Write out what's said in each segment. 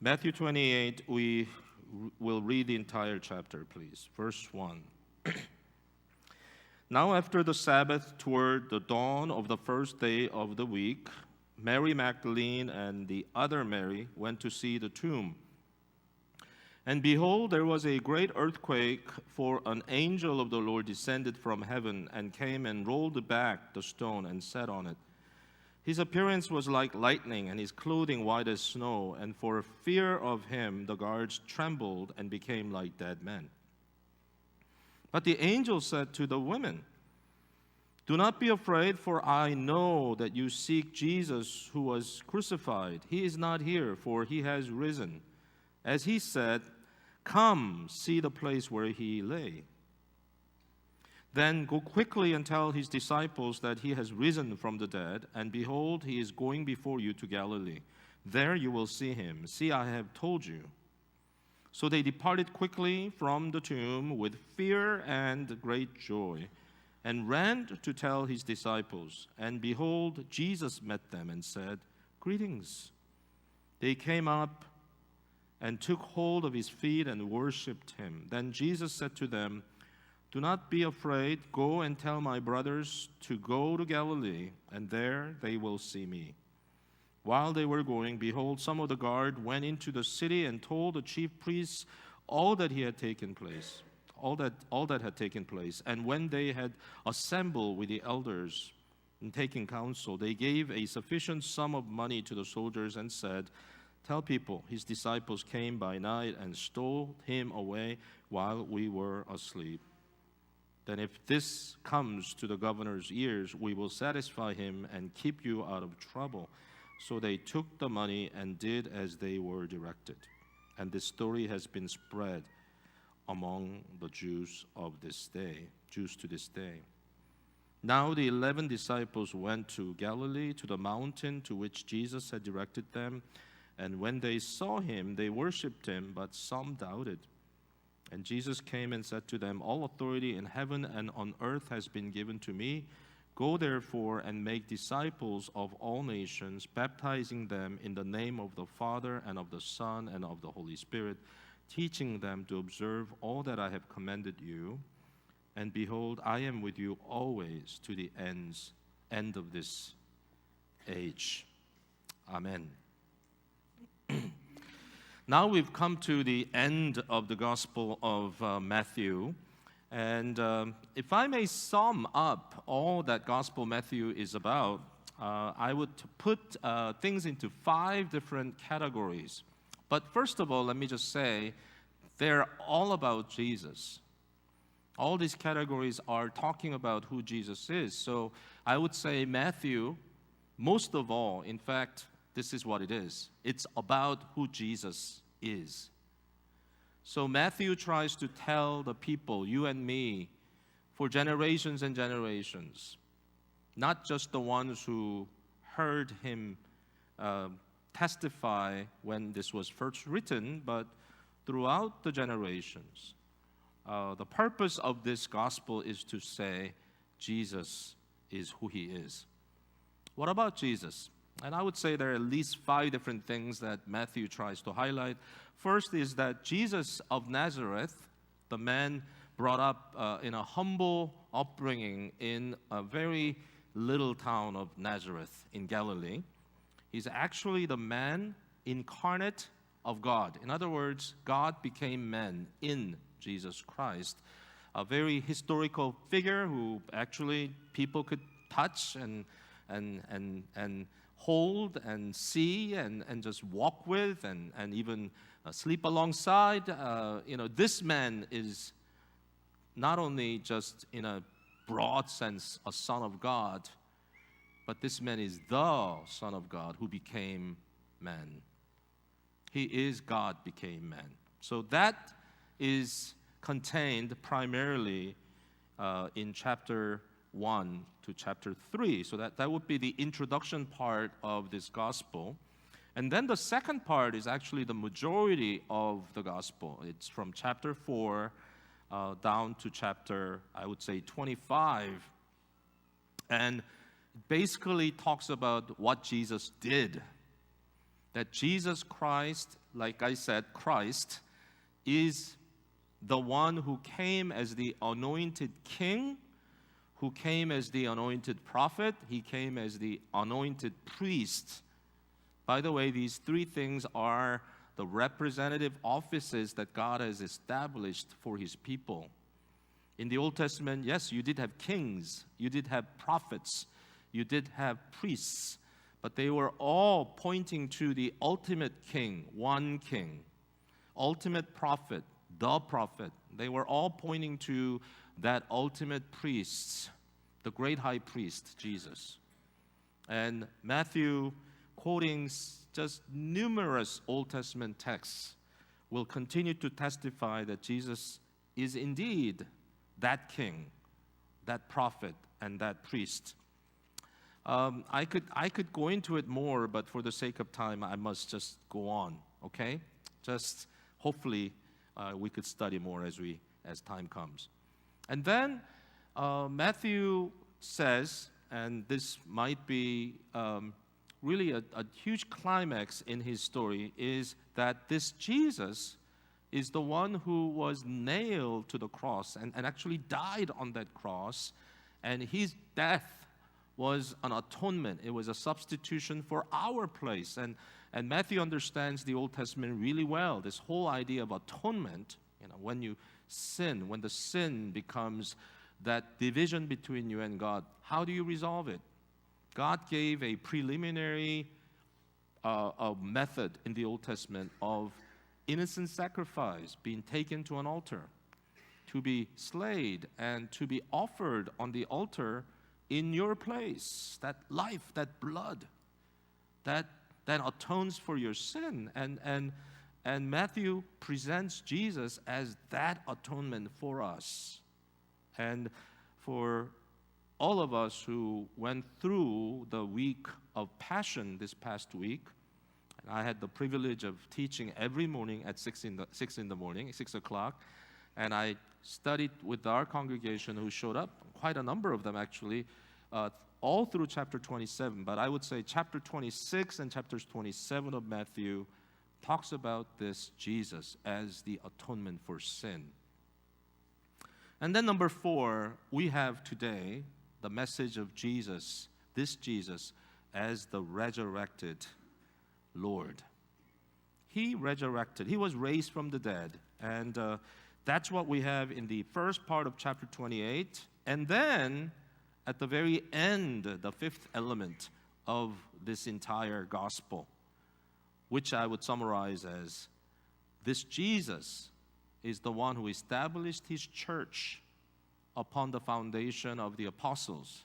Matthew 28, we will read the entire chapter, please. Verse 1. Now after the Sabbath, toward the dawn of the first day of the week, Mary Magdalene and the other Mary went to see the tomb. And behold, there was a great earthquake, for an angel of the Lord descended from heaven and came and rolled back the stone and sat on it. His appearance was like lightning, and his clothing white as snow, and for fear of him the guards trembled and became like dead men. But the angel said to the women, "Do not be afraid, for I know that you seek Jesus who was crucified. He is not here, for he has risen. As he said, come, see the place where he lay. Then go quickly and tell his disciples that he has risen from the dead, and behold, he is going before you to Galilee. There you will see him. See, I have told you." So they departed quickly from the tomb with fear and great joy, and ran to tell his disciples. And behold, Jesus met them and said, "Greetings." They came up and took hold of his feet and worshipped him. Then Jesus said to them, "Do not be afraid. Go and tell my brothers to go to Galilee, and there they will see me." While they were going, behold, some of the guard went into the city and told the chief priests all that had taken place. And when they had assembled with the elders and taken counsel, they gave a sufficient sum of money to the soldiers and said, "Tell people, his disciples came by night and stole him away while we were asleep. Then if this comes to the governor's ears, we will satisfy him and keep you out of trouble." So they took the money and did as they were directed. And this story has been spread among the Jews to this day. Now the 11 disciples went to Galilee, to the mountain to which Jesus had directed them. And when they saw him, they worshipped him, but some doubted. And Jesus came and said to them, "All authority in heaven and on earth has been given to me. Go therefore and make disciples of all nations, baptizing them in the name of the Father and of the Son and of the Holy Spirit, teaching them to observe all that I have commanded you. And behold, I am with you always to the end of this age." Amen. Now we've come to the end of the Gospel of Matthew. And if I may sum up all that Gospel Matthew is about, I would put things into 5 different categories. But first of all, let me just say, they're all about Jesus. All these categories are talking about who Jesus is. So I would say Matthew, most of all, in fact, this is what it is. It's about who Jesus is. So Matthew tries to tell the people, you and me, for generations and generations, not just the ones who heard him testify when this was first written, but throughout the generations. The purpose of this gospel is to say Jesus is who he is. What about Jesus? And I would say there are at least 5 different things that Matthew tries to highlight. First is that Jesus of Nazareth, the man brought up in a humble upbringing in a very little town of Nazareth in Galilee, he's actually the man incarnate of God. In other words, God became man in Jesus Christ. A very historical figure who actually people could touch and hold and see and just walk with and even sleep alongside. This man is not only just in a broad sense a son of God, but this man is the Son of God who became man. He is God became man. So that is contained primarily in chapter 1 to chapter 3. So that would be the introduction part of this gospel. And then the second part is actually the majority of the gospel. It's from chapter 4 down to chapter, I would say, 25. And it basically talks about what Jesus did. that Jesus Christ, like I said, Christ, is the one who came as the anointed king, who came as the anointed prophet, he came as the anointed priest. By the way, these three things are the representative offices that God has established for his people. In the Old Testament, yes, you did have kings, you did have prophets, you did have priests, but they were all pointing to the ultimate king, one king, ultimate prophet, the prophet. They were all pointing to that ultimate priest, the great high priest, Jesus. And Matthew, quoting just numerous Old Testament texts, will continue to testify that Jesus is indeed that king, that prophet, and that priest. I could go into it more, but for the sake of time, I must just go on, okay? Just hopefully we could study more as time comes. And then Matthew says, and this might be really a huge climax in his story, is that this Jesus is the one who was nailed to the cross and actually died on that cross, and his death was an atonement. It was a substitution for our place. And Matthew understands the Old Testament really well. This whole idea of atonement, when you sin, when the sin becomes that division between you and God, how do you resolve it? God gave a preliminary method in the Old Testament of innocent sacrifice being taken to an altar, to be slayed and to be offered on the altar in your place. That life, that blood, that atones for your sin. And Matthew presents Jesus as that atonement for us. And for all of us who went through the week of Passion this past week, and I had the privilege of teaching every morning at 6 o'clock, and I studied with our congregation who showed up, quite a number of them actually, all through chapter 27. But I would say chapter 26 and chapters 27 of Matthew talks about this Jesus as the atonement for sin. And then number 4, we have today the message of Jesus, this Jesus, as the resurrected Lord. He resurrected. He was raised from the dead. And that's what we have in the first part of chapter 28. And then, at the very end, the fifth element of this entire gospel, which I would summarize as this Jesus is the one who established his church upon the foundation of the apostles.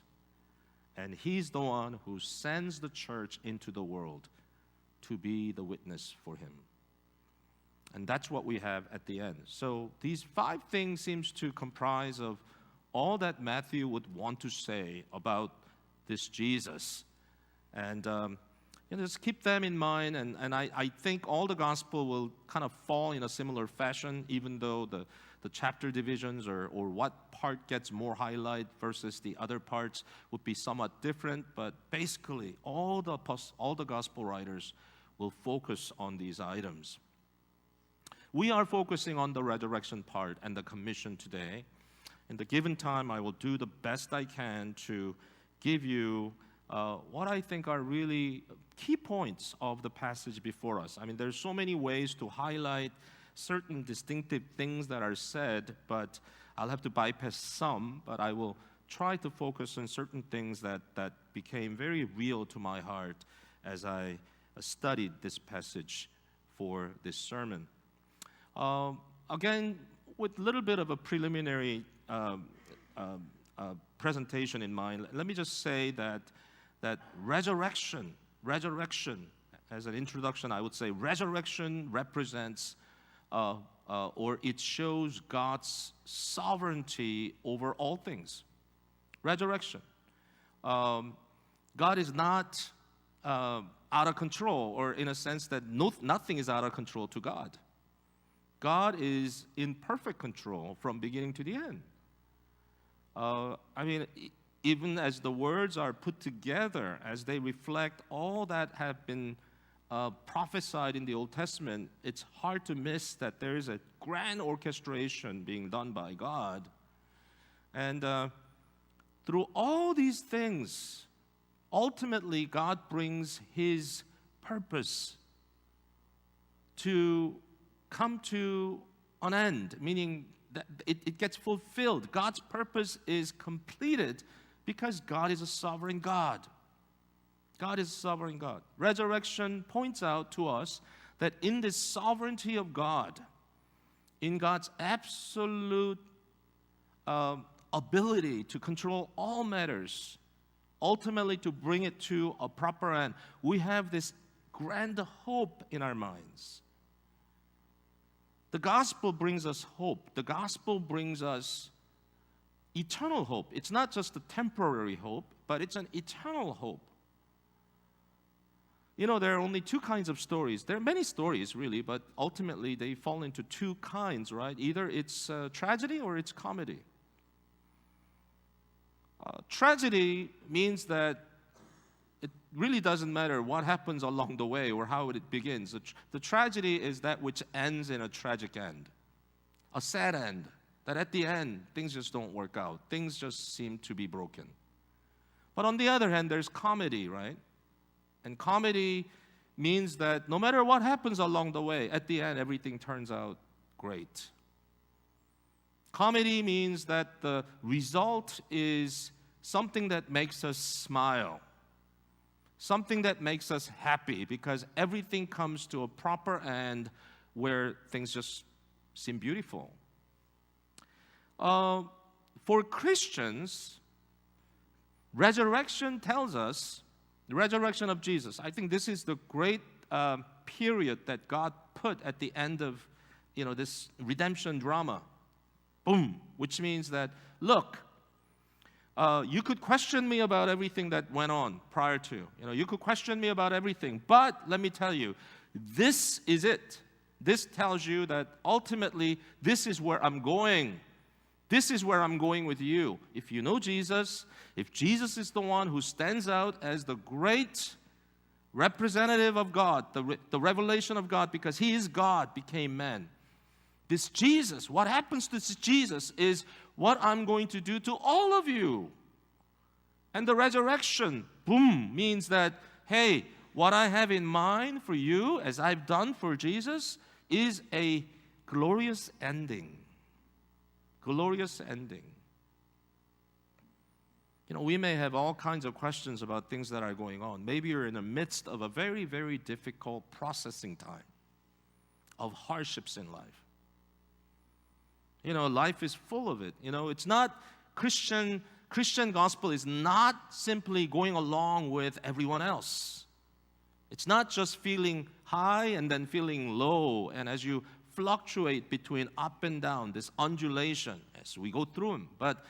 And he's the one who sends the church into the world to be the witness for him. And that's what we have at the end. So these 5 things seems to comprise of all that Matthew would want to say about this Jesus. And just keep them in mind, and I think all the gospel will kind of fall in a similar fashion, even though the chapter divisions or what part gets more highlight versus the other parts would be somewhat different. But basically, all the gospel writers will focus on these items. We are focusing on the resurrection part and the commission today. In the given time, I will do the best I can to give you what I think are really key points of the passage before us. I mean, there's so many ways to highlight certain distinctive things that are said, but I'll have to bypass some, but I will try to focus on certain things that became very real to my heart as I studied this passage for this sermon. Again, with a little bit of a preliminary presentation in mind, let me just say that resurrection, as an introduction, I would say resurrection represents or it shows God's sovereignty over all things. Resurrection. God is not out of control, or in a sense that nothing is out of control to God. God is in perfect control from beginning to the end. Even as the words are put together, as they reflect all that have been prophesied in the Old Testament, it's hard to miss that there is a grand orchestration being done by God. And through all these things, ultimately, God brings His purpose to come to an end, meaning that it gets fulfilled. God's purpose is completed because God is a sovereign God. God is a sovereign God. Resurrection points out to us that in this sovereignty of God, in God's absolute ability to control all matters, ultimately to bring it to a proper end, we have this grand hope in our minds. The gospel brings us hope. The gospel brings us eternal hope. It's not just a temporary hope, but it's an eternal hope. You know, there are only two kinds of stories. There are many stories, really, but ultimately they fall into two kinds, right? Either it's tragedy or it's comedy. Tragedy means that it really doesn't matter what happens along the way or how it begins. The tragedy is that which ends in a tragic end, a sad end, that at the end, things just don't work out. Things just seem to be broken. But on the other hand, there's comedy, right? And comedy means that no matter what happens along the way, at the end, everything turns out great. Comedy means that the result is something that makes us smile, something that makes us happy because everything comes to a proper end where things just seem beautiful. For Christians, resurrection tells us, the resurrection of Jesus, I think this is the great period that God put at the end of, this redemption drama. Boom, which means that, look, you could question me about everything that went on prior to. You could question me about everything, but let me tell you, this is it. This tells you that ultimately, this is where I'm going. This is where I'm going with you. If you know Jesus, if Jesus is the one who stands out as the great representative of God, the revelation of God, because He is God, became man. This Jesus, what happens to this Jesus is what I'm going to do to all of you. And the resurrection, boom, means that, hey, what I have in mind for you, as I've done for Jesus, is a glorious ending. Glorious ending. We may have all kinds of questions about things that are going on. Maybe you're in the midst of a very, very difficult processing time of hardships in life. Life is full of it. It's not Christian gospel is not simply going along with everyone else. It's not just feeling high and then feeling low, and as you fluctuate between up and down, this undulation as we go through them. But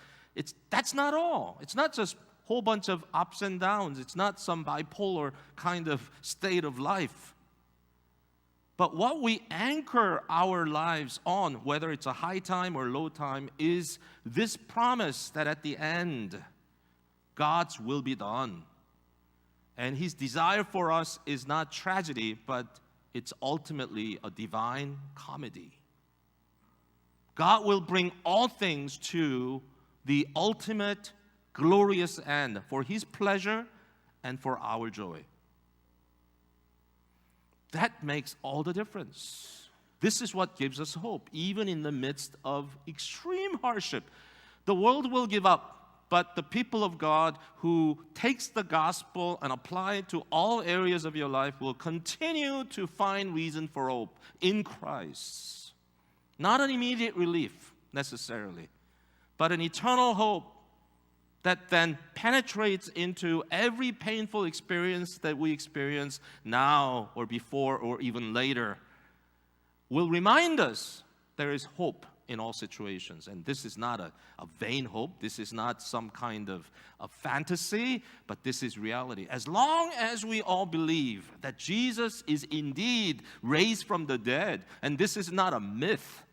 that's not all. It's not just a whole bunch of ups and downs. It's not some bipolar kind of state of life. But what we anchor our lives on, whether it's a high time or low time, is this promise that at the end, God's will be done. And His desire for us is not tragedy, but it's ultimately a divine comedy. God will bring all things to the ultimate glorious end for His pleasure and for our joy. That makes all the difference. This is what gives us hope, even in the midst of extreme hardship. The world will give up, but the people of God who takes the gospel and apply it to all areas of your life will continue to find reason for hope in Christ. Not an immediate relief, necessarily, but an eternal hope that then penetrates into every painful experience that we experience now or before or even later, will remind us there is hope in all situations. And this is not a vain hope. This is not some kind of a fantasy, but this is reality. As long as we all believe that Jesus is indeed raised from the dead, and this is not a myth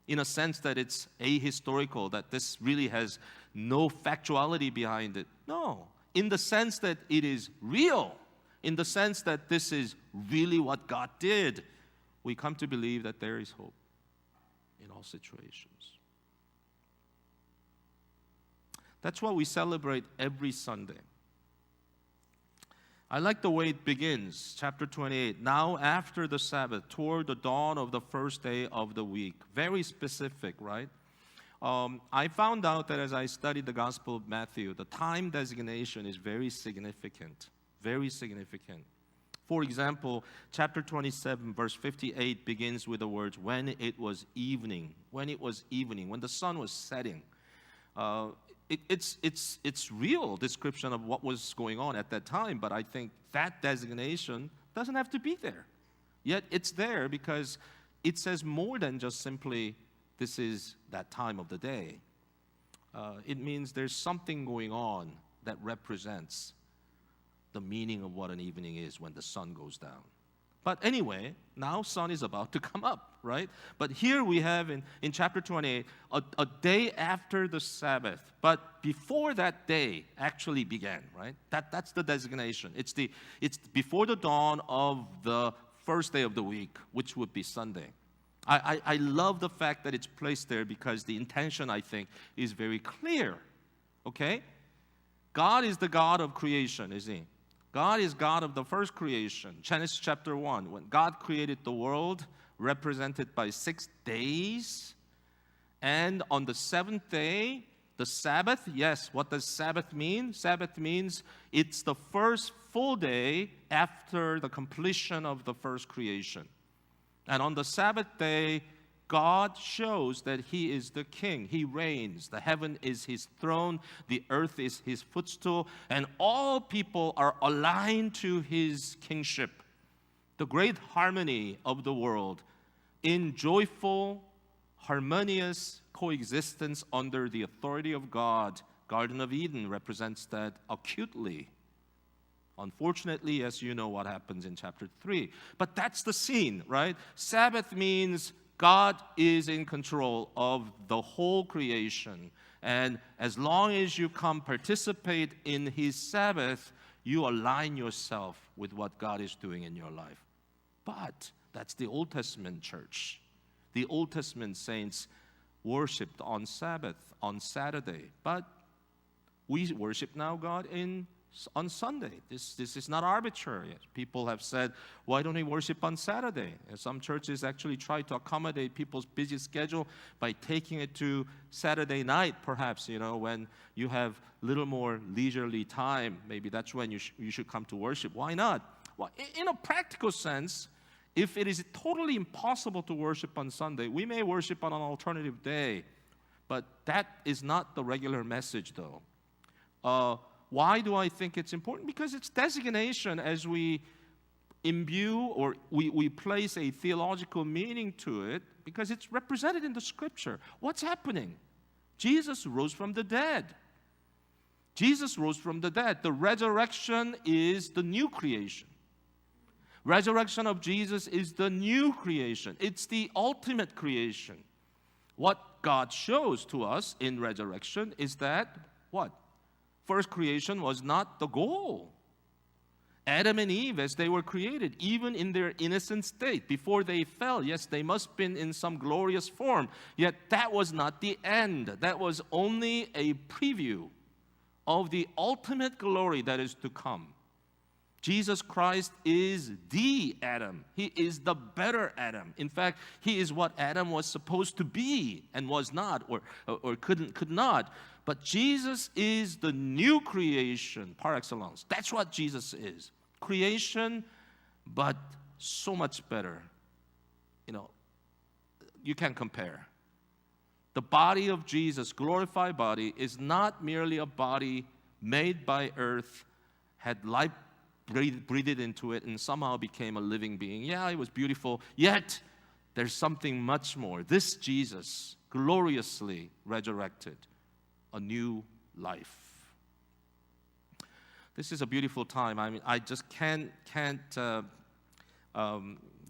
in a sense that it's ahistorical, that this really has no factuality behind it. No, in the sense that it is real, in the sense that this is really what God did, we come to believe that there is hope in all situations. That's what we celebrate every Sunday. I like the way it begins, chapter 28. Now after the Sabbath, toward the dawn of the first day of the week. Very specific, right? I found out that as I studied the Gospel of Matthew, the time designation is very significant. Very significant. For example, chapter 27, verse 58 begins with the words, when it was evening. When it was evening, when the sun was setting. It's real description of what was going on at that time, but I think that designation doesn't have to be there. Yet it's there because it says more than just simply this is that time of the day. It means there's something going on that represents the meaning of what an evening is when the sun goes down. But anyway, now sun is about to come up, right? But here we have in chapter 28, a day after the Sabbath. But before that day actually began, right? That's the designation. It's before the dawn of the first day of the week, which would be Sunday. I love the fact that it's placed there because the intention, I think, is very clear, okay? God is the God of creation, is He? God is God of the first creation. Genesis chapter 1, when God created the world, represented by 6 days. And on the seventh day, the Sabbath, yes, what does Sabbath mean? Sabbath means it's the first full day after the completion of the first creation. And on the Sabbath day, God shows that He is the King. He reigns. The heaven is His throne. The earth is His footstool. And all people are aligned to His kingship. The great harmony of the world in joyful, harmonious coexistence under the authority of God. Garden of Eden represents that acutely. Unfortunately, as you know what happens in chapter 3. But that's the scene, right? Sabbath means God is in control of the whole creation. And as long as you come participate in His Sabbath, you align yourself with what God is doing in your life. But that's the Old Testament church. The Old Testament saints worshiped on Sabbath, on Saturday. But we worship now God on Sunday. This is not arbitrary. People have said, why don't we worship on Saturday? And some churches actually try to accommodate people's busy schedule by taking it to Saturday night, perhaps, when you have little more leisurely time. Maybe that's when you should come to worship. Why not? Well, in a practical sense, if it is totally impossible to worship on Sunday, we may worship on an alternative day. But that is not the regular message, though. Why do I think it's important? Because it's designation as we imbue or we place a theological meaning to it because it's represented in the Scripture. What's happening? Jesus rose from the dead. Jesus rose from the dead. The resurrection is the new creation. Resurrection of Jesus is the new creation. It's the ultimate creation. What God shows to us in resurrection is that, what? First creation was not the goal. Adam and Eve, as they were created, even in their innocent state, before they fell, yes, they must have been in some glorious form. Yet that was not the end. That was only a preview of the ultimate glory that is to come. Jesus Christ is the Adam. He is the better Adam. In fact, He is what Adam was supposed to be and was not or could not. But Jesus is the new creation par excellence. That's what Jesus is. Creation, but so much better. You can't compare. The body of Jesus, glorified body, is not merely a body made by earth, had life breathed into it, and somehow became a living being. Yeah, it was beautiful. Yet, there's something much more. This Jesus, gloriously resurrected, a new life. This is a beautiful time. I mean, I just can't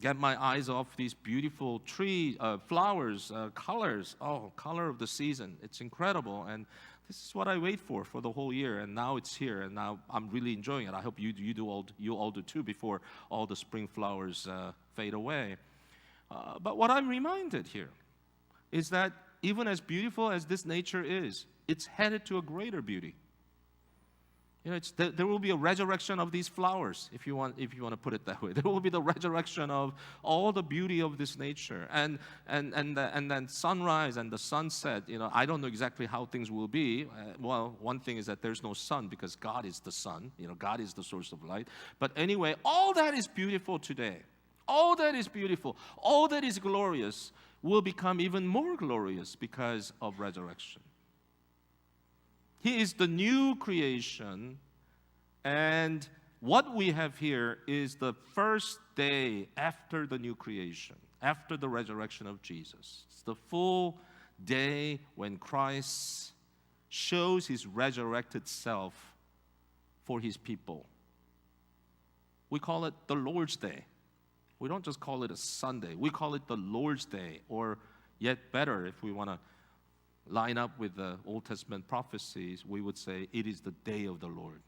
get my eyes off these beautiful trees, flowers, colors. Oh, color of the season. It's incredible. And This is what I wait for the whole year, and now it's here, and now I'm really enjoying it. I hope you all do too before all the spring flowers fade away. But what I'm reminded here is that even as beautiful as this nature is, it's headed to a greater beauty. There will be a resurrection of these flowers, if you want to put it that way. There will be the resurrection of all the beauty of this nature, and then sunrise and the sunset. I don't know exactly how things will be. Well, one thing is that there's no sun because God is the sun. God is the source of light. But anyway, all that is beautiful today. All that is beautiful, all that is glorious will become even more glorious because of resurrection. He is the new creation, and what we have here is the first day after the new creation, after the resurrection of Jesus. It's the full day when Christ shows his resurrected self for his people. We call it the Lord's Day. We don't just call it a Sunday. We call it the Lord's Day, or yet better, if we want to line up with the Old Testament prophecies, we would say it is the day of the Lord.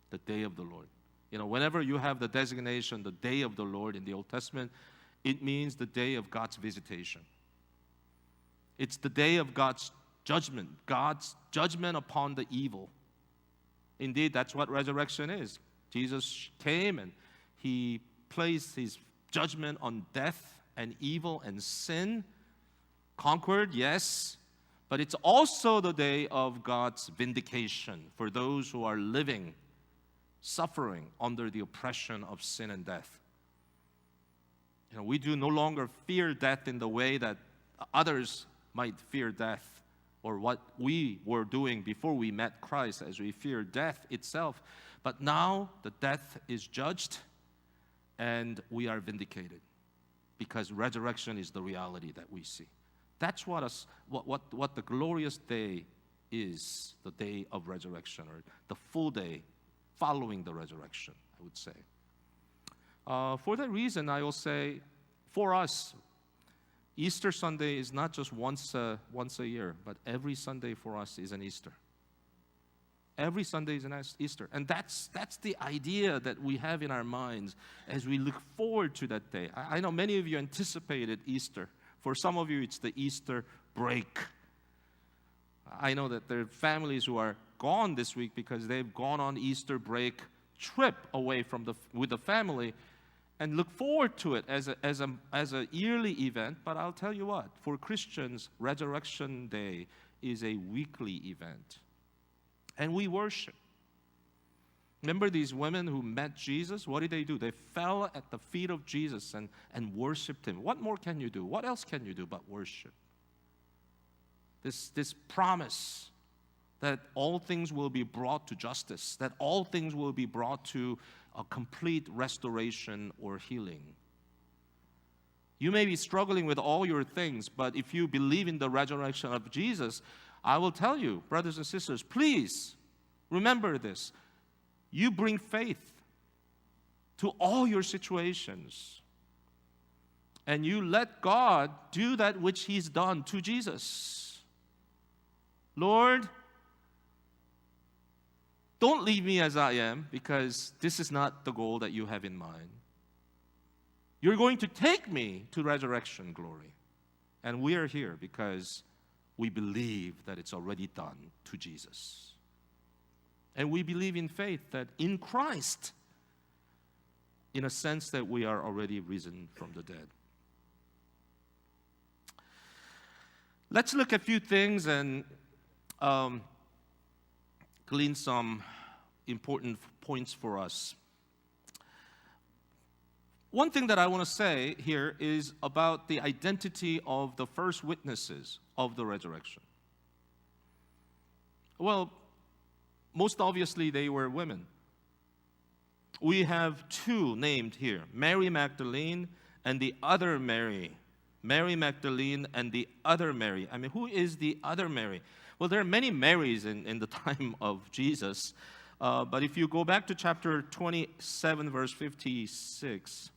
The day of the Lord. Whenever you have the designation, the day of the Lord in the Old Testament, it means the day of God's visitation. It's the day of God's judgment upon the evil. Indeed, that's what resurrection is. Jesus came and he placed his judgment on death and evil and sin. Conquered, yes, but it's also the day of God's vindication for those who are living, suffering under the oppression of sin and death. We do no longer fear death in the way that others might fear death, or what we were doing before we met Christ as we fear death itself. But now the death is judged and we are vindicated because resurrection is the reality that we see. That's what the glorious day is, the day of resurrection, or the full day following the resurrection, I would say. For that reason, I will say, for us, Easter Sunday is not just once a year, but every Sunday for us is an Easter. Every Sunday is an Easter. And that's the idea that we have in our minds as we look forward to that day. I know many of you anticipated Easter. For some of you, it's the Easter break. I know that there are families who are gone this week because they've gone on Easter break trip away with the family and look forward to it as a yearly event. But I'll tell you what, for Christians, Resurrection Day is a weekly event. And we worship. Remember these women who met Jesus? What did they do? They fell at the feet of Jesus and worshiped him. What more can you do? What else can you do but worship? This promise that all things will be brought to justice, that all things will be brought to a complete restoration or healing. You may be struggling with all your things, but if you believe in the resurrection of Jesus, I will tell you, brothers and sisters, please remember this. You bring faith to all your situations. And you let God do that which he's done to Jesus. Lord, don't leave me as I am, because this is not the goal that you have in mind. You're going to take me to resurrection glory. And we are here because we believe that it's already done to Jesus. And we believe in faith that in Christ, in a sense that we are already risen from the dead. Let's look at a few things and glean some important points for us. One thing that I want to say here is about the identity of the first witnesses of the resurrection. Well, most obviously they were women. We have two named here, Mary Magdalene and the other Mary. Mary Magdalene and the other Mary. I mean, who is the other Mary? Well, there are many Marys in the time of Jesus. But if you go back to chapter 27, verse 56,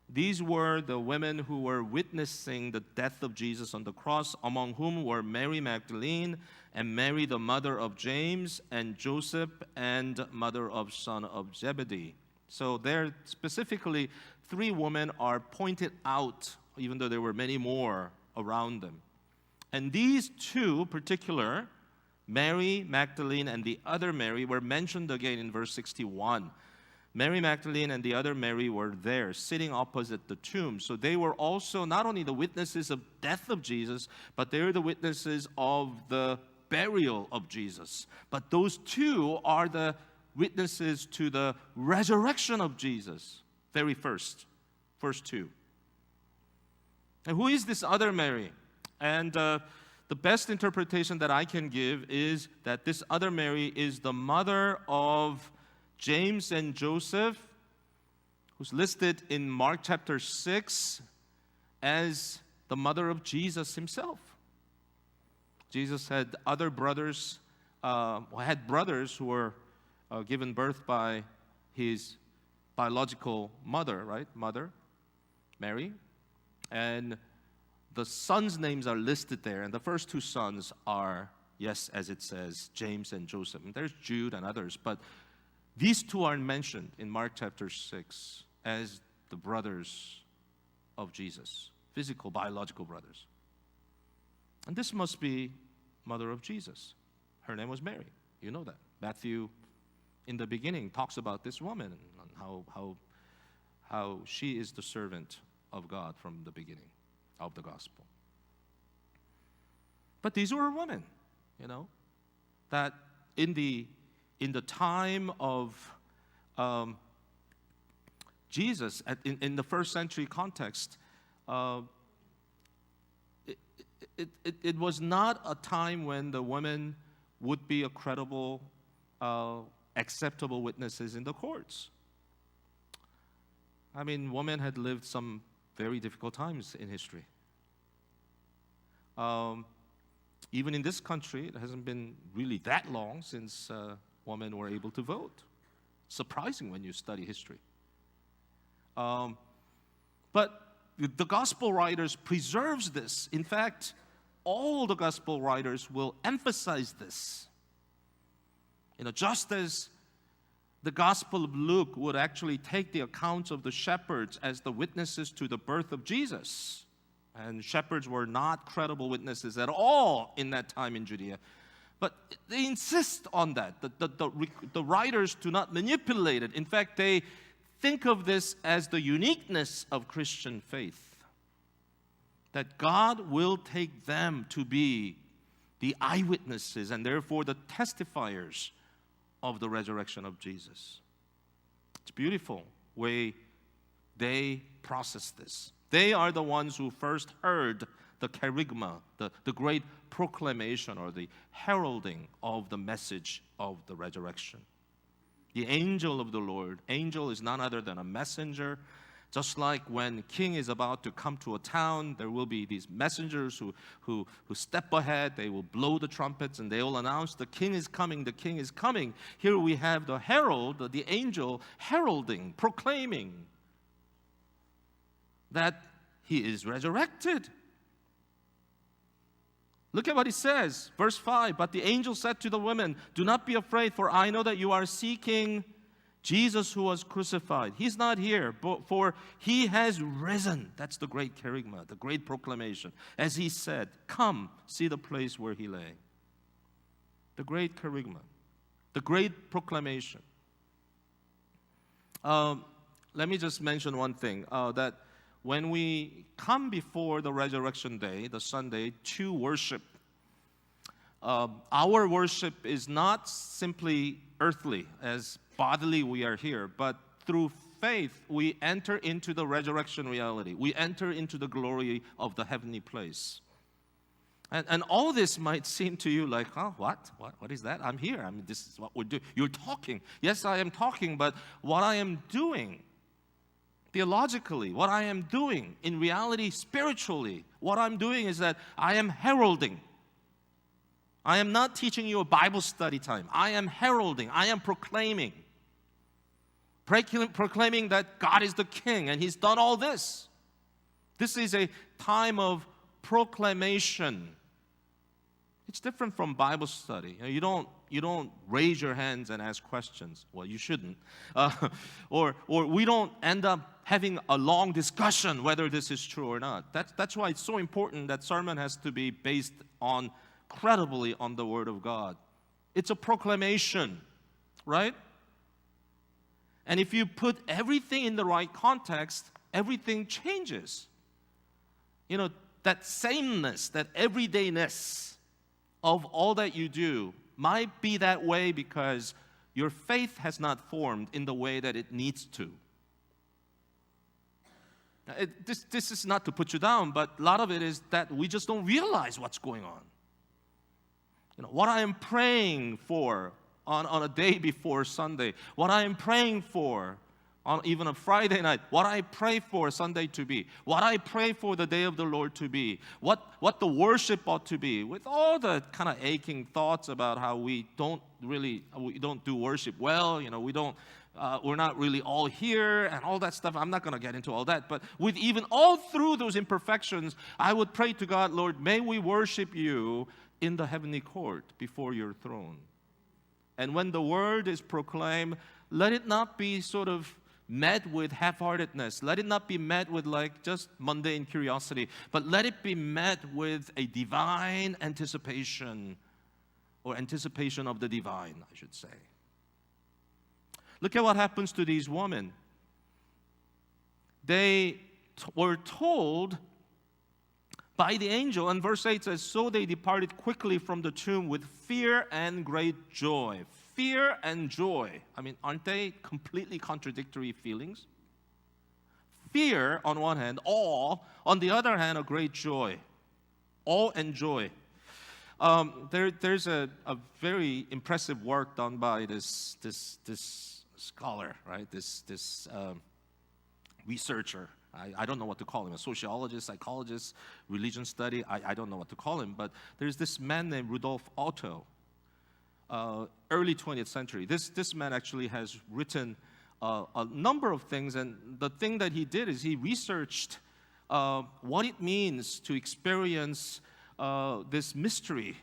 these were the women who were witnessing the death of Jesus on the cross, among whom were Mary Magdalene and Mary, the mother of James and Joseph, and mother of son of Zebedee. So there specifically 3 women are pointed out, even though there were many more around them. And these 2 particular, Mary Magdalene and the other Mary, were mentioned again in verse 61. Mary Magdalene and the other Mary were there, sitting opposite the tomb. So they were also not only the witnesses of death of Jesus, but they were the witnesses of the burial of Jesus. But those 2 are the witnesses to the resurrection of Jesus. Very first 2. And who is this other Mary? And the best interpretation that I can give is that this other Mary is the mother of James and Joseph, who's listed in Mark chapter 6 as the mother of Jesus himself. Jesus had other brothers, had brothers who were given birth by his biological mother, right? Mother, Mary. And the sons' names are listed there. And the first 2 sons are, yes, as it says, James and Joseph. And there's Jude and others. But these 2 are mentioned in Mark chapter 6 as the brothers of Jesus, physical, biological brothers. And this must be mother of Jesus. Her name was Mary. You know that. Matthew, in the beginning, talks about this woman and how she is the servant of God from the beginning of the gospel. But these were women, that in the time of Jesus, in the first century context, it was not a time when the women would be a credible, acceptable witnesses in the courts. I mean, women had lived some very difficult times in history. Even in this country, it hasn't been really that long since women were able to vote. Surprising when you study history. But the gospel writers preserves this. In fact, all the gospel writers will emphasize this. Just as the Gospel of Luke would actually take the accounts of the shepherds as the witnesses to the birth of Jesus. And shepherds were not credible witnesses at all in that time in Judea. But they insist on that. The writers do not manipulate it. In fact, they think of this as the uniqueness of Christian faith. That God will take them to be the eyewitnesses and therefore the testifiers of the resurrection of Jesus. It's a beautiful way they process this. They are the ones who first heard the kerygma, the great proclamation or the heralding of the message of the resurrection. The angel of the Lord. Angel is none other than a messenger. Just like when king is about to come to a town, there will be these messengers who step ahead. They will blow the trumpets and they will announce the king is coming, the king is coming. Here we have the herald, the angel heralding, proclaiming that he is resurrected. Look at what he says, verse 5. But the angel said to the women, "Do not be afraid, for I know that you are seeking Jesus who was crucified. He's not here, for he has risen." That's the great kerygma, the great proclamation. As he said, "Come, see the place where he lay." The great kerygma, the great proclamation. Let me just mention one thing, that when we come before the resurrection day, the Sunday, to worship, our worship is not simply earthly, as bodily we are here, but through faith we enter into the resurrection reality. We enter into the glory of the heavenly place. And all this might seem to you like, what is that? I'm here. I mean, this is what we're doing. You're talking. Yes, I am talking, but what I am doing, theologically, what I am doing, in reality, spiritually, what I'm doing is that I am heralding. I am not teaching you a Bible study time. I am heralding. I am proclaiming. Proclaiming that God is the King and He's done all this. This is a time of proclamation. It's different from Bible study. You don't raise your hands and ask questions. Well, you shouldn't. Or we don't end up having a long discussion whether this is true or not. That's why it's so important that sermon has to be based on credibly on the Word of God. It's a proclamation, right? And if you put everything in the right context, everything changes. That sameness, that everydayness of all that you do might be that way because your faith has not formed in the way that it needs to. This is not to put you down, but a lot of it is that we just don't realize what's going on. What I am praying for on a day before Sunday, what I am praying for on even a Friday night, what I pray for Sunday to be, what I pray for the day of the Lord to be, what the worship ought to be, with all the kind of aching thoughts about how we don't do worship well, we're not really all here and all that stuff. I'm not going to get into all that, but with even all through those imperfections, I would pray to God, Lord, may we worship you in the heavenly court before your throne. And when the word is proclaimed, let it not be sort of met with half-heartedness. Let it not be met with just mundane curiosity, but let it be met with a divine anticipation, or anticipation of the divine, I should say. Look at what happens to these women. They were told by the angel, and verse 8 says, so they departed quickly from the tomb with fear and great joy. Fear and joy. Aren't they completely contradictory feelings? Fear on one hand, awe. On the other hand, a great joy. Awe and joy. There's a very impressive work done by this scholar, right? This researcher. I don't know what to call him, a sociologist, psychologist, religion study. I don't know what to call him, but there's this man named Rudolf Otto, early 20th century. This man actually has written a number of things, and the thing that he did is he researched what it means to experience this mystery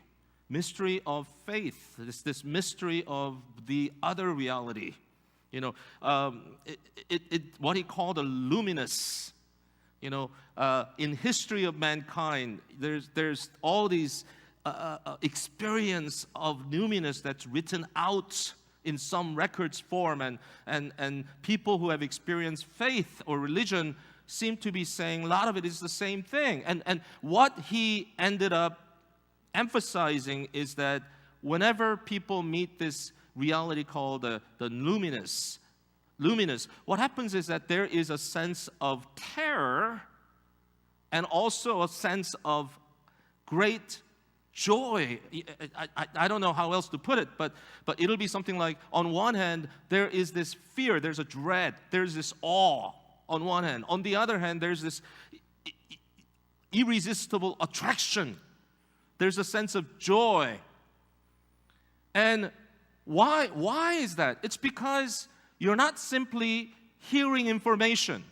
of faith, this mystery of the other reality. What he called a luminous. In history of mankind, there's all these experience of luminous that's written out in some records form, and people who have experienced faith or religion seem to be saying a lot of it is the same thing. And what he ended up emphasizing is that whenever people meet this reality called the luminous, what happens is that there is a sense of terror and also a sense of great joy. I don't know how else to put it, but it'll be something like, on one hand, there is this fear, there's a dread, there's this awe on one hand. On the other hand, there's this irresistible attraction. There's a sense of joy. And why is that? It's because you're not simply hearing information.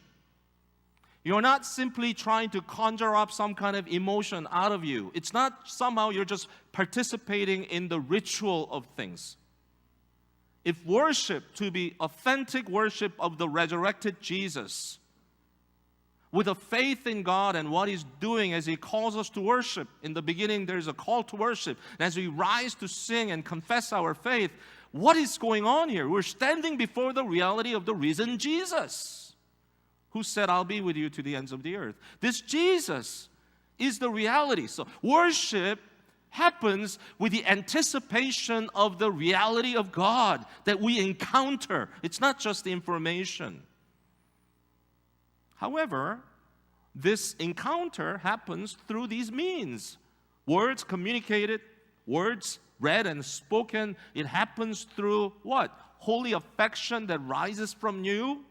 You're not simply trying to conjure up some kind of emotion out of you. It's not somehow you're just participating in the ritual of things. If worship to be authentic worship of the resurrected Jesus, with a faith in God and what He's doing as He calls us to worship. In the beginning, there's a call to worship. And as we rise to sing and confess our faith, what is going on here? We're standing before the reality of the risen Jesus, who said, I'll be with you to the ends of the earth. This Jesus is the reality. So worship happens with the anticipation of the reality of God that we encounter. It's not just the information. However, this encounter happens through these means. Words communicated, words read and spoken. It happens through what? Holy affection that rises from you.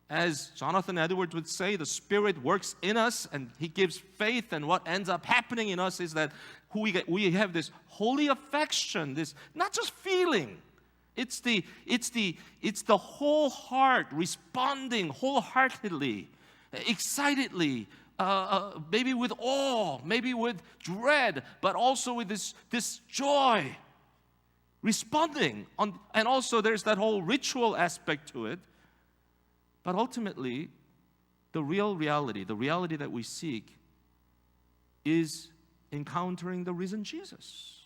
As Jonathan Edwards would say, the Spirit works in us and He gives faith, and what ends up happening in us is that we have this holy affection, this not just feeling. It's the whole heart responding wholeheartedly, excitedly, maybe with awe, maybe with dread, but also with this joy, responding. And also there's that whole ritual aspect to it. But ultimately, the real reality, the reality that we seek, is encountering the risen Jesus.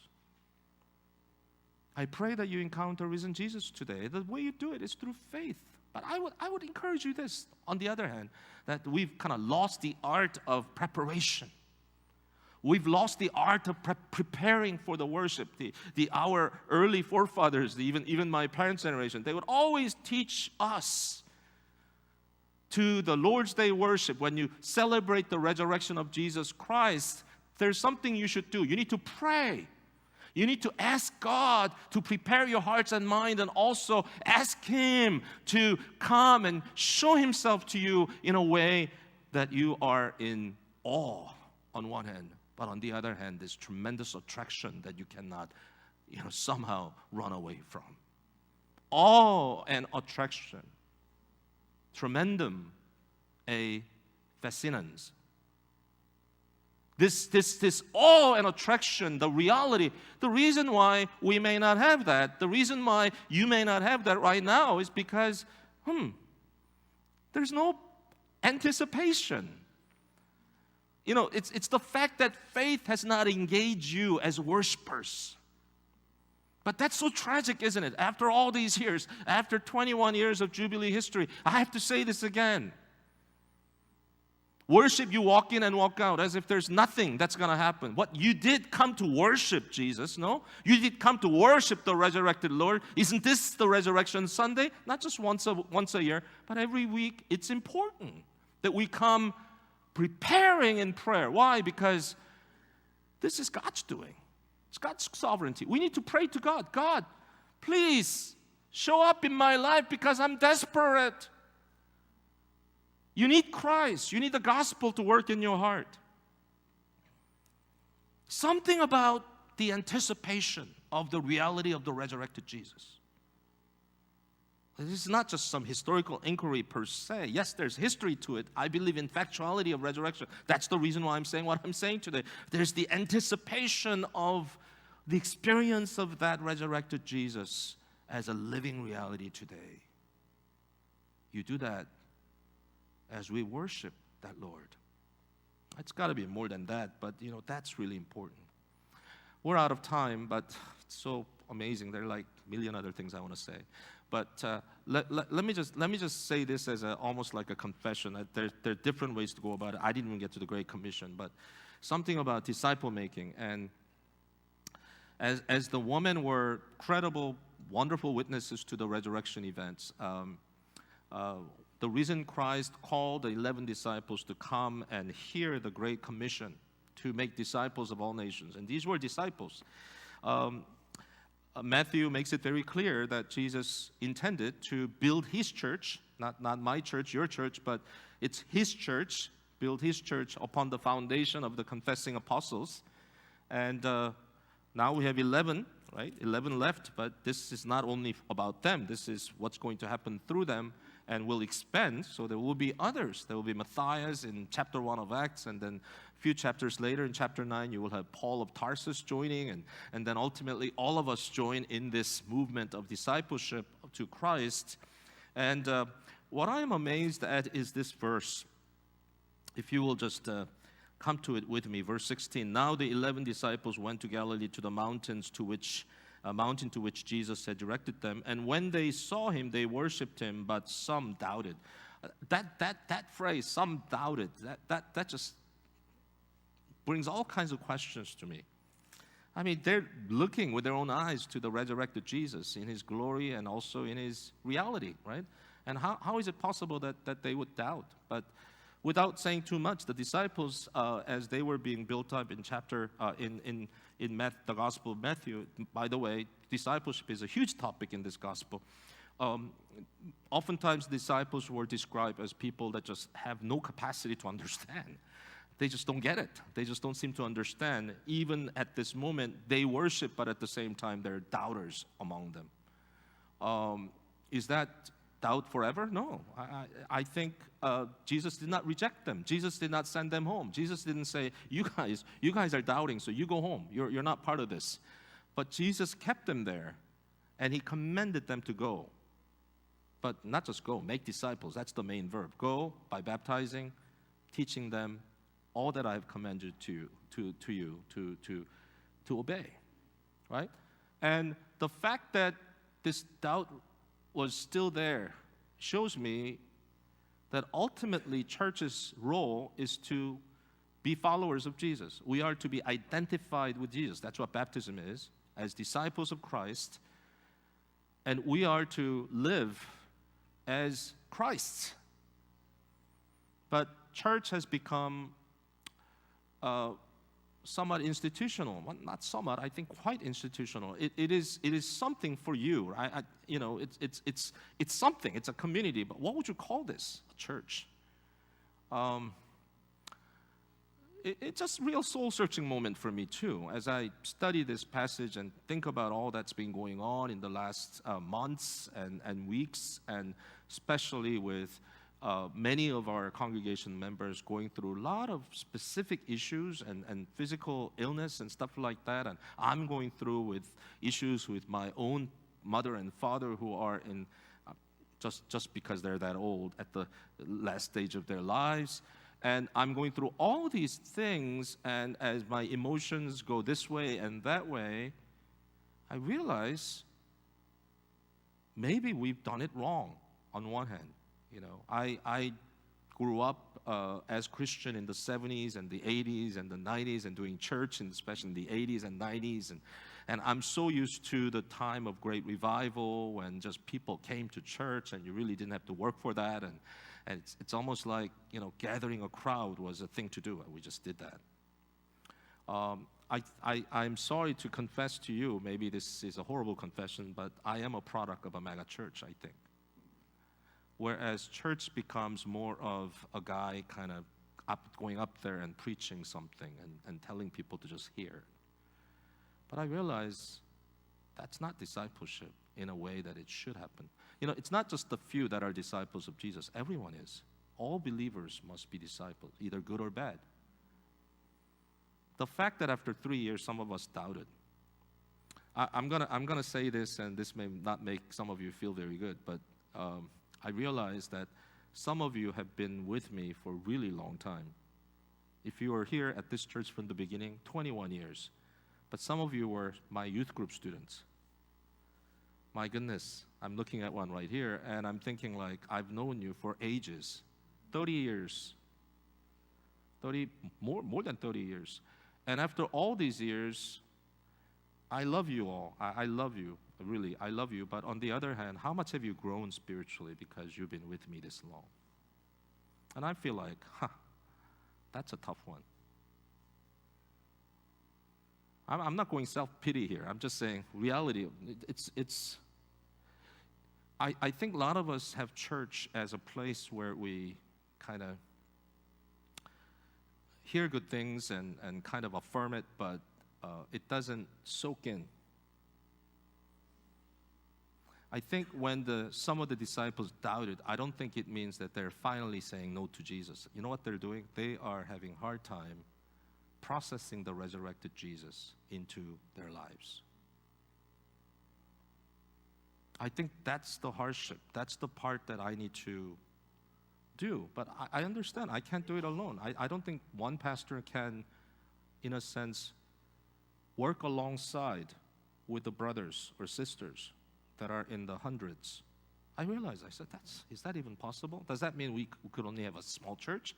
I pray that you encounter risen Jesus today. The way you do it is through faith. But I would encourage you this, on the other hand, that we've kind of lost the art of preparation. We've lost the art of preparing for the worship. Our early forefathers, even my parents' generation, they would always teach us to the Lord's Day worship, when you celebrate the resurrection of Jesus Christ, there's something you should do. You need to pray. You need to ask God to prepare your hearts and mind, and also ask Him to come and show Himself to you in a way that you are in awe on one hand, but on the other hand, this tremendous attraction that you cannot, somehow run away from. Awe and attraction. Tremendum a fascinans. This awe and attraction, the reality, the reason why we may not have that, the reason why you may not have that right now is because, there's no anticipation. It's the fact that faith has not engaged you as worshipers. But that's so tragic, isn't it? After all these years, after 21 years of Jubilee history, I have to say this again. Worship, you walk in and walk out as if there's nothing that's going to happen. What, you did come to worship Jesus, no? You did come to worship the resurrected Lord. Isn't this the Resurrection Sunday? Not just once a year, but every week. It's important that we come preparing in prayer. Why? Because this is God's doing. It's God's sovereignty. We need to pray to God. God, please show up in my life because I'm desperate. You need Christ. You need the gospel to work in your heart. Something about the anticipation of the reality of the resurrected Jesus. This is not just some historical inquiry per se. Yes, there's history to it. I believe in factuality of resurrection. That's the reason why I'm saying what I'm saying today. There's the anticipation of the experience of that resurrected Jesus as a living reality today. You do that as we worship that Lord. It's got to be more than that, but that's really important. We're out of time, but it's so amazing. There are like a million other things I want to say. But let me just say this as almost like a confession. There are different ways to go about it. I didn't even get to the Great Commission, but something about disciple making. And as the women were credible, wonderful witnesses to the resurrection events, the risen Christ called the 11 disciples to come and hear the Great Commission to make disciples of all nations. And these were disciples. Matthew makes it very clear that Jesus intended to build His church, not my church, your church, but it's His church, build His church upon the foundation of the confessing apostles. And now we have 11, right? 11 left, but this is not only about them. This is what's going to happen through them and will expand. So there will be others. There will be Matthias in chapter 1 of Acts, and then a few chapters later in chapter 9, you will have Paul of Tarsus joining, and then ultimately all of us join in this movement of discipleship to Christ. And what I am amazed at is this verse. If you will just come to it with me, verse 16. Now the 11 disciples went to Galilee to the mountain to which Jesus had directed them. And when they saw Him, they worshipped Him, but some doubted. That phrase, some doubted, that just brings all kinds of questions to me. I mean, they're looking with their own eyes to the resurrected Jesus in His glory and also in His reality, right? And how is it possible that they would doubt? But without saying too much, the disciples, as they were being built up in the Gospel of Matthew, by the way, discipleship is a huge topic in this Gospel. Oftentimes, disciples were described as people that just have no capacity to understand. They just don't get it. They just don't seem to understand. Even at this moment, they worship, but at the same time, there are doubters among them. Is that doubt forever? No. I think Jesus did not reject them. Jesus did not send them home. Jesus didn't say, you guys are doubting, so you go home. You're not part of this. But Jesus kept them there, and he commended them to go. But not just go, make disciples. That's the main verb. Go by baptizing, teaching them all that I have commanded to you to obey. Right? And the fact that this doubt was still there shows me that ultimately church's role is to be followers of Jesus. We are to be identified with Jesus. That's what baptism is, as disciples of Christ. And we are to live as Christ. But church has become somewhat institutional. Well, not somewhat, I think quite institutional. It is something for you. It's something. It's a community. But what would you call this? A church. It's just a real soul-searching moment for me too, as I study this passage and think about all that's been going on in the last months and weeks, and especially with many of our congregation members going through a lot of specific issues and physical illness and stuff like that. And I'm going through with issues with my own mother and father who are in, just because they're that old, at the last stage of their lives. And I'm going through all these things, and as my emotions go this way and that way, I realize maybe we've done it wrong on one hand. I grew up as Christian in the 70s and the 80s and the 90s and doing church, and especially in the 80s and 90s. And I'm so used to the time of great revival when just people came to church and you really didn't have to work for that. And it's almost like, gathering a crowd was a thing to do, and we just did that. I'm sorry to confess to you, maybe this is a horrible confession, but I am a product of a mega church, I think. Whereas church becomes more of a guy kind of going up there and preaching something and telling people to just hear. But I realize that's not discipleship in a way that it should happen. It's not just the few that are disciples of Jesus. Everyone is. All believers must be disciples, either good or bad. The fact that after 3 years some of us doubted. I'm gonna say this, and this may not make some of you feel very good, but I realize that some of you have been with me for a really long time. If you were here at this church from the beginning, 21 years. But some of you were my youth group students. My goodness, I'm looking at one right here, and I'm thinking like, I've known you for ages. 30 years. More than 30 years. And after all these years, I love you all. I love you. Really, I love you. But on the other hand, how much have you grown spiritually because you've been with me this long? And I feel like, that's a tough one. I'm not going self-pity here. I'm just saying reality. I think a lot of us have church as a place where we kind of hear good things and kind of affirm it, but it doesn't soak in. I think when some of the disciples doubted, I don't think it means that they're finally saying no to Jesus. You know what they're doing? They are having a hard time processing the resurrected Jesus into their lives. I think that's the hardship. That's the part that I need to do. But I understand. I can't do it alone. I don't think one pastor can, in a sense, work alongside with the brothers or sisters that are in the hundreds. I realized, I said, is that even possible? Does that mean we could only have a small church?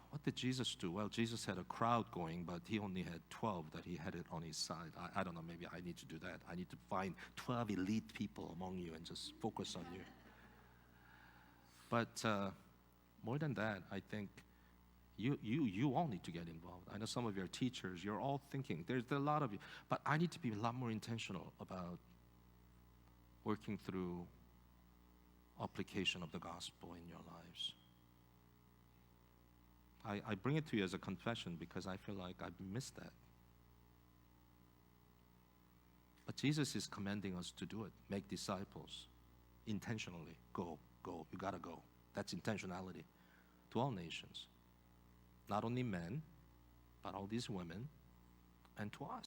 What did Jesus do? Well, Jesus had a crowd going, but he only had 12 that he had it on his side. I don't know, maybe I need to do that. I need to find 12 elite people among you and just focus on you. But more than that, I think you all need to get involved. I know some of you are teachers. You're all thinking. There's a lot of you. But I need to be a lot more intentional about working through application of the gospel in your lives. I bring it to you as a confession because I feel like I've missed that. But Jesus is commanding us to do it, make disciples. intentionally. Go, you gotta go. That's intentionality to all nations. Not only men, but all these women, and to us.